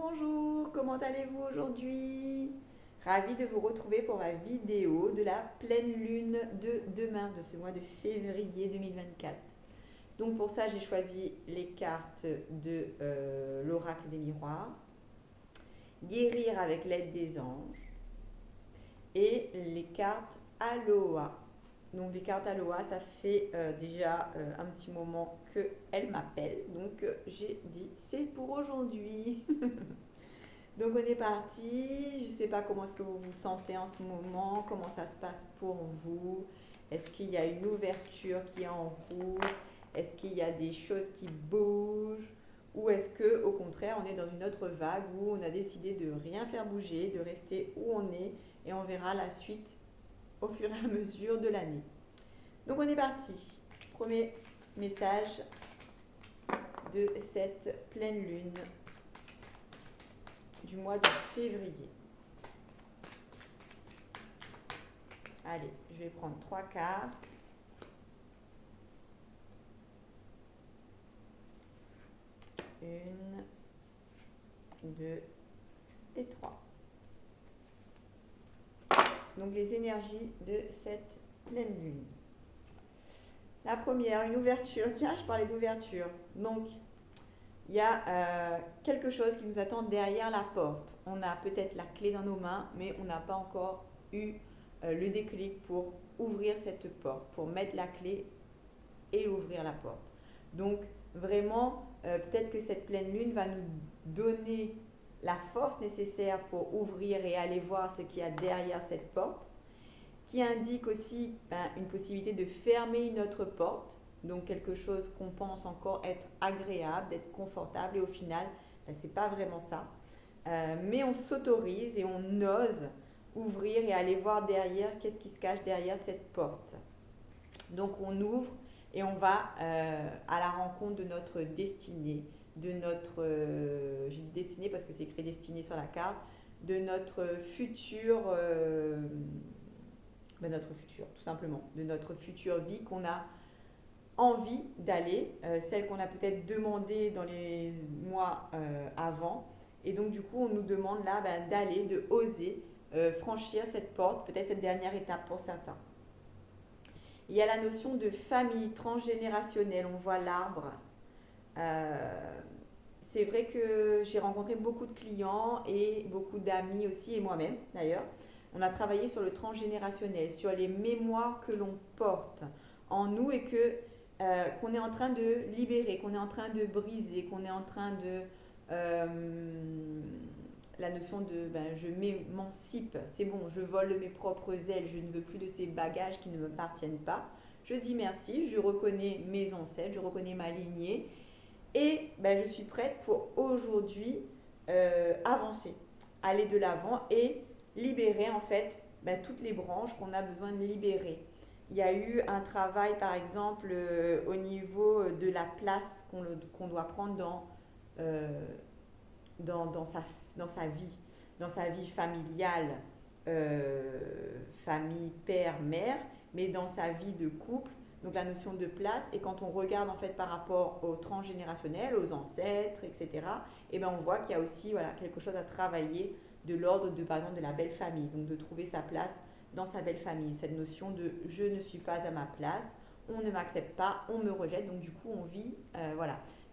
bonjour, comment allez-vous aujourd'hui? Ravie de vous retrouver pour ma vidéo de la pleine lune de demain, de ce mois de février 2024. Donc pour ça, j'ai choisi les cartes de l'oracle des miroirs, guérir avec l'aide des anges et les cartes Aloha. Donc les cartes Aloha, ça fait déjà un petit moment qu'elles m'appellent, donc j'ai dit c'est pour aujourd'hui. Donc on est parti. Je ne sais pas comment est-ce que vous vous sentez en ce moment, comment ça se passe pour vous. Est-ce qu'il y a une ouverture qui est en route? Est-ce qu'il y a des choses qui bougent? Ou est-ce que au contraire on est dans une autre vague où on a décidé de rien faire bouger, de rester où on est et on verra la suite au fur et à mesure de l'année. Donc on est parti. Premier message de cette pleine lune du mois de février. Allez, je vais prendre 3 cartes. Une, deux et trois. Donc les énergies de cette pleine lune. La première, une ouverture. Tiens, je parlais d'ouverture. Donc, il y a quelque chose qui nous attend derrière la porte. On a peut-être la clé dans nos mains, mais on n'a pas encore eu le déclic pour ouvrir cette porte, pour mettre la clé et ouvrir la porte. Donc, vraiment, peut-être que cette pleine lune va nous donner la force nécessaire pour ouvrir et aller voir ce qu'il y a derrière cette porte, qui indique aussi une possibilité de fermer une autre porte, donc quelque chose qu'on pense encore être agréable, d'être confortable, et au final, ce n'est pas vraiment ça. Mais on s'autorise et on ose ouvrir et aller voir derrière qu'est-ce qui se cache derrière cette porte. Donc on ouvre et on va à la rencontre de notre destinée, de notre, je dis destinée parce que c'est écrit destinée sur la carte, de notre futur, notre futur tout simplement, de notre future vie qu'on a envie d'aller, celle qu'on a peut-être demandé dans les mois avant. Et donc du coup on nous demande là d'aller, de oser franchir cette porte, peut-être cette dernière étape pour certains. Il y a la notion de famille transgénérationnelle, on voit l'arbre. Euh, c'est vrai que j'ai rencontré beaucoup de clients et beaucoup d'amis aussi, et moi-même d'ailleurs. On a travaillé sur le transgénérationnel, sur les mémoires que l'on porte en nous et qu'on est en train de libérer, qu'on est en train de briser, qu'on est en train de... la notion de je m'émancipe, c'est bon, je vole de mes propres ailes, je ne veux plus de ces bagages qui ne me appartiennent pas. Je dis merci, je reconnais mes ancêtres, je reconnais ma lignée et je suis prête pour aujourd'hui avancer, aller de l'avant et libérer en fait toutes les branches qu'on a besoin de libérer. Il y a eu un travail par exemple au niveau de la place qu'on doit prendre euh, dans dans sa vie familiale, famille, père, mère, mais dans sa vie de couple, donc la notion de place, et quand on regarde en fait par rapport au transgénérationnel, aux ancêtres, etc., et on voit qu'il y a aussi quelque chose à travailler de l'ordre de, par exemple, de la belle famille, donc de trouver sa place dans sa belle famille, cette notion de je ne suis pas à ma place, on ne m'accepte pas, on me rejette, donc du coup on vit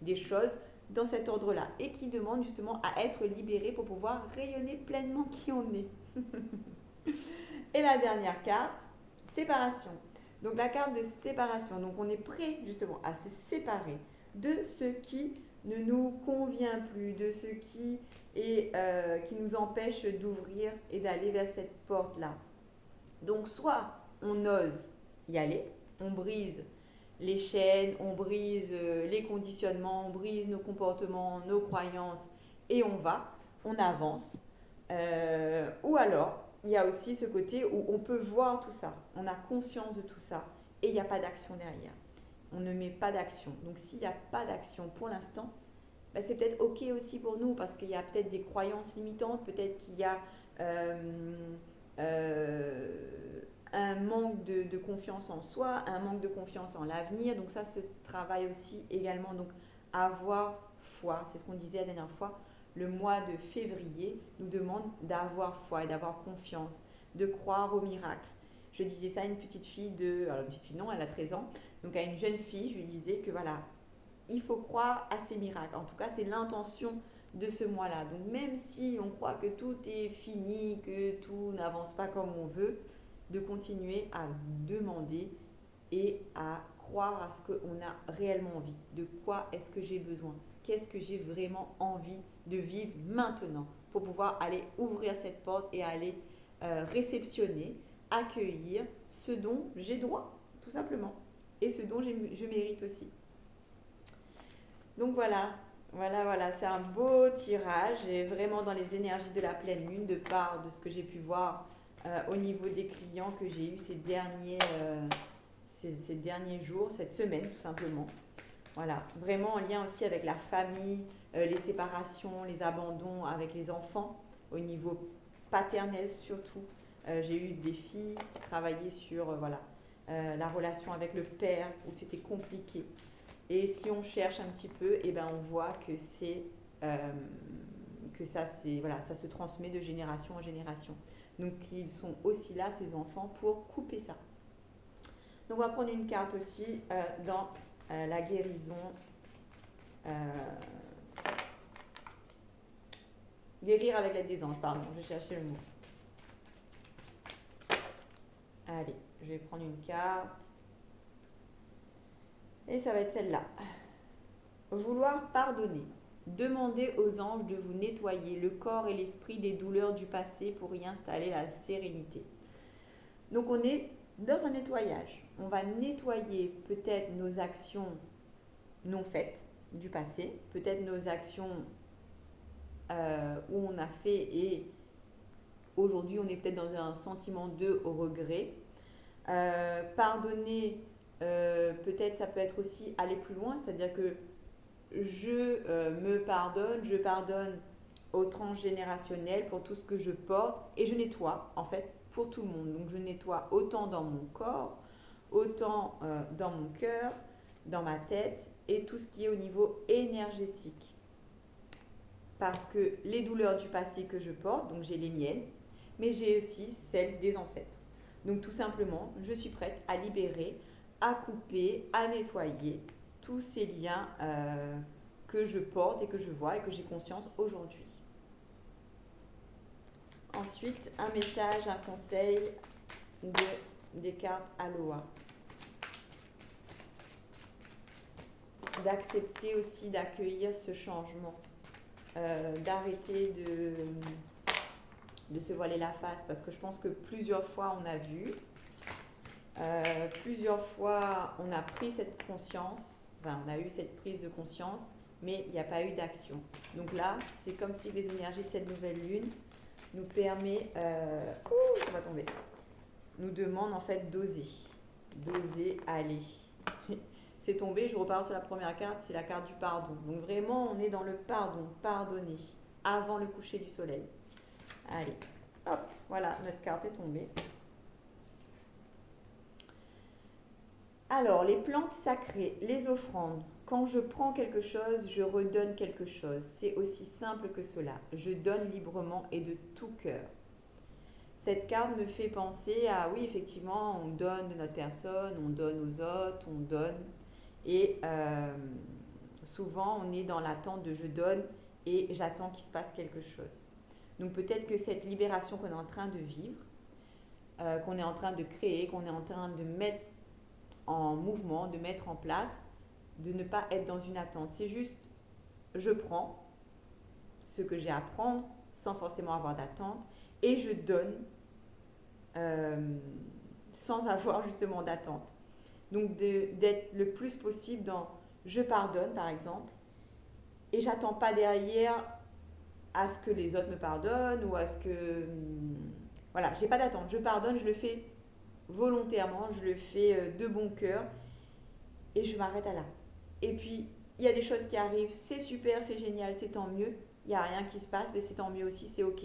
des choses dans cet ordre-là et qui demande justement à être libéré pour pouvoir rayonner pleinement qui on est. Et la dernière carte, séparation. Donc la carte de séparation. Donc on est prêt justement à se séparer de ce qui ne nous convient plus, de ce qui nous empêche d'ouvrir et d'aller vers cette porte-là. Donc soit on ose y aller, on brise les chaînes, on brise les conditionnements, on brise nos comportements, nos croyances et on avance. Ou alors, il y a aussi ce côté où on peut voir tout ça, on a conscience de tout ça et il n'y a pas d'action derrière. On ne met pas d'action. Donc s'il n'y a pas d'action pour l'instant, c'est peut-être ok aussi pour nous parce qu'il y a peut-être des croyances limitantes, peut-être qu'il y a un manque de confiance en soi, un manque de confiance en l'avenir. Donc ça se travaille aussi également. Donc avoir foi, c'est ce qu'on disait la dernière fois. le mois de février nous demande d'avoir foi et d'avoir confiance, de croire au miracle. Je disais ça à une petite fille alors une petite fille non, elle a 13 ans, donc à une jeune fille, je lui disais que voilà, il faut croire à ces miracles. En tout cas, c'est l'intention de ce mois-là. Donc même si on croit que tout est fini, que tout n'avance pas comme on veut, de continuer à demander et à croire à ce qu'on a réellement envie. De quoi est-ce que j'ai besoin? Qu'est-ce que j'ai vraiment envie de vivre maintenant pour pouvoir aller ouvrir cette porte et aller réceptionner, accueillir ce dont j'ai droit, tout simplement. Et ce dont je mérite aussi. Donc voilà, c'est un beau tirage et vraiment dans les énergies de la pleine lune, de part de ce que j'ai pu voir au niveau des clients que j'ai eu ces derniers jours, cette semaine tout simplement. Voilà, vraiment en lien aussi avec la famille, les séparations, les abandons avec les enfants, au niveau paternel surtout. J'ai eu des filles qui travaillaient sur la relation avec le père, où c'était compliqué. Et si on cherche un petit peu, eh ben on voit que ça se transmet de génération en génération. Donc ils sont aussi là, ces enfants, pour couper ça. Donc on va prendre une carte aussi dans la guérison. Guérir avec l'aide des anges, pardon, je cherchais le mot. Allez, je vais prendre une carte. Et ça va être celle-là. Vouloir pardonner. Demandez aux anges de vous nettoyer le corps et l'esprit des douleurs du passé pour y installer la sérénité. Donc on est dans un nettoyage. On va nettoyer peut-être nos actions non faites du passé, peut-être nos actions où on a fait et aujourd'hui on est peut-être dans un sentiment de regret. Pardonner, peut-être ça peut être aussi aller plus loin, c'est-à-dire que je pardonne au transgénérationnel pour tout ce que je porte et je nettoie en fait pour tout le monde. Donc je nettoie autant dans mon corps, autant dans mon cœur, dans ma tête et tout ce qui est au niveau énergétique. Parce que les douleurs du passé que je porte, donc j'ai les miennes, mais j'ai aussi celles des ancêtres. Donc tout simplement, je suis prête à libérer, à couper, à nettoyer tous ces liens que je porte et que je vois et que j'ai conscience aujourd'hui. Ensuite, un message, un conseil des cartes Aloha. D'accepter aussi, d'accueillir ce changement. D'arrêter de se voiler la face parce que je pense que plusieurs fois on a vu, plusieurs fois on a pris cette conscience, on a eu cette prise de conscience, mais il n'y a pas eu d'action. Donc là, c'est comme si les énergies de cette nouvelle lune nous permet, ça va tomber, nous demande en fait d'oser aller. C'est tombé, je repars sur la première carte, c'est la carte du pardon. Donc vraiment, on est dans le pardon, pardonner, avant le coucher du soleil. Allez, hop, voilà, notre carte est tombée. Alors, les plantes sacrées, les offrandes. Quand je prends quelque chose, je redonne quelque chose. C'est aussi simple que cela. Je donne librement et de tout cœur. Cette carte me fait penser à, oui, effectivement, on donne de notre personne, on donne aux autres, on donne. Et souvent, on est dans l'attente de je donne et j'attends qu'il se passe quelque chose. Donc peut-être que cette libération qu'on est en train de vivre, qu'on est en train de créer, qu'on est en train de mettre en mouvement, de mettre en place, de ne pas être dans une attente. C'est juste, je prends ce que j'ai à prendre sans forcément avoir d'attente et je donne sans avoir justement d'attente. Donc d'être le plus possible dans je pardonne par exemple et j'attends pas derrière à ce que les autres me pardonnent ou à ce que voilà, j'ai pas d'attente, je pardonne, je le fais volontairement, je le fais de bon cœur et je m'arrête à là. Et puis il y a des choses qui arrivent, c'est super, c'est génial, c'est tant mieux, il n'y a rien qui se passe, mais c'est tant mieux aussi, c'est ok.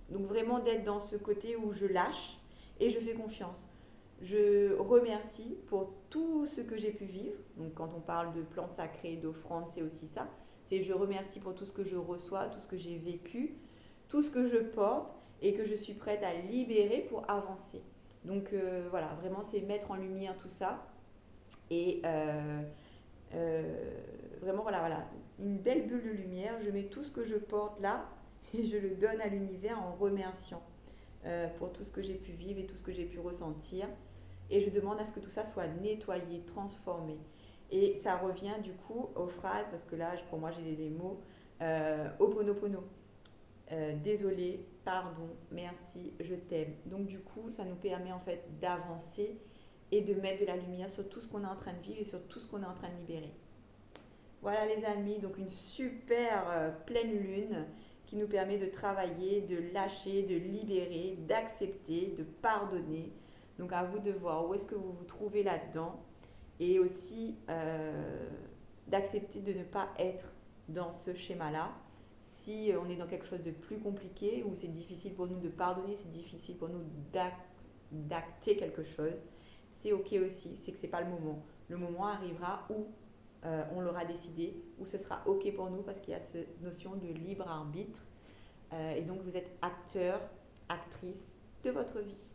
Donc vraiment d'être dans ce côté où je lâche et je fais confiance. Je remercie pour tout ce que j'ai pu vivre. Donc quand on parle de plantes sacrées, d'offrandes, c'est aussi ça. C'est je remercie pour tout ce que je reçois, tout ce que j'ai vécu, tout ce que je porte et que je suis prête à libérer pour avancer. Donc voilà, vraiment c'est mettre en lumière tout ça et vraiment voilà, une belle bulle de lumière. Je mets tout ce que je porte là et je le donne à l'univers en remerciant pour tout ce que j'ai pu vivre et tout ce que j'ai pu ressentir. Et je demande à ce que tout ça soit nettoyé, transformé. Et ça revient du coup aux phrases, parce que là, pour moi, j'ai les mots Ho'oponopono. Désolé, pardon, merci, je t'aime. Donc du coup, ça nous permet en fait d'avancer et de mettre de la lumière sur tout ce qu'on est en train de vivre et sur tout ce qu'on est en train de libérer. Voilà les amis, donc une super pleine lune qui nous permet de travailler, de lâcher, de libérer, d'accepter, de pardonner. Donc à vous de voir où est-ce que vous vous trouvez là-dedans et aussi d'accepter de ne pas être dans ce schéma-là. Si on est dans quelque chose de plus compliqué, où c'est difficile pour nous de pardonner, c'est difficile pour nous d'acter quelque chose, c'est ok aussi, c'est que c'est pas le moment. Le moment arrivera où on l'aura décidé, où ce sera ok pour nous parce qu'il y a cette notion de libre arbitre. Et donc vous êtes acteur, actrice de votre vie.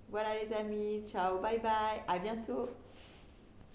Voilà les amis, ciao, bye bye, à bientôt.